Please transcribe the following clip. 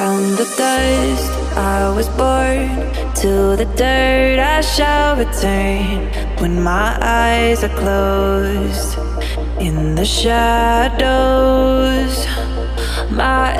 From the dust I was born, to the dirt I shall return. When my eyes are closed, in the shadows, my